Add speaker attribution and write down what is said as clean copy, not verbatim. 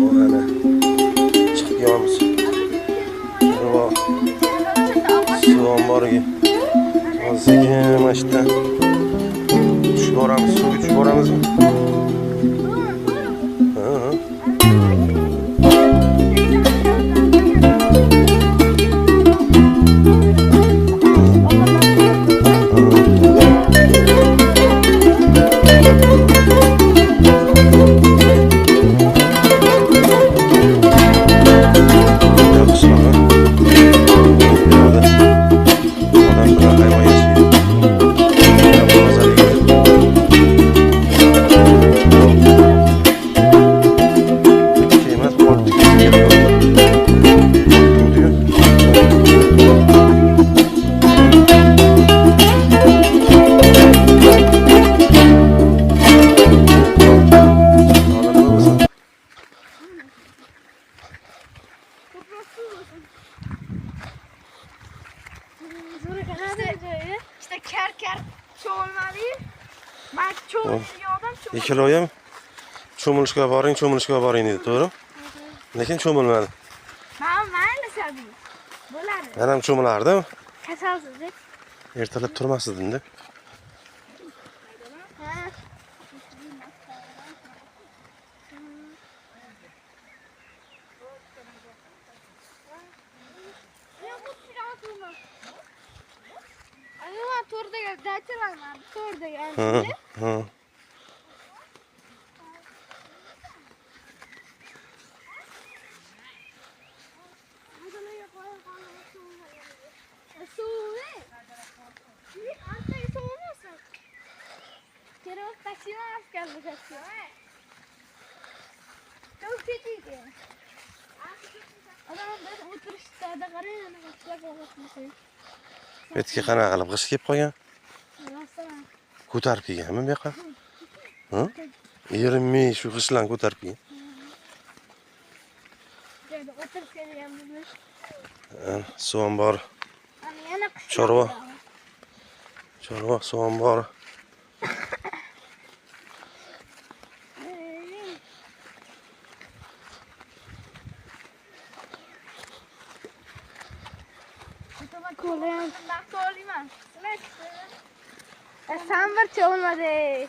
Speaker 1: Orana chiqyapmiz. Bor. Suv borgi. Hozirga mashta. Tushib boramiz, suvga tushib boramizmi?
Speaker 2: İşte ker çoğulmalı. Ben çoğulmalı adam
Speaker 1: Ikkiloyam cho'milishga boring dedi, to'g'ri? Lekin cho'milmadi.
Speaker 2: Mayli sabing. Bo'ladi.
Speaker 1: Men ham cho'milardim.
Speaker 2: Kasalsiz.
Speaker 1: Ertalab turmasdim-da.
Speaker 2: To'rdaga dachalaman. To'rdaga.
Speaker 1: Ha. Betga qanaqa qilib g'ish kelib qolgan? Ko'tarib kelganmi bu yoqqa? Ha? Erinmay shu g'ishlarni ko'tarib kelgan. Suv bor. Chorva suv bor.
Speaker 2: Sen bir çoğulmadı.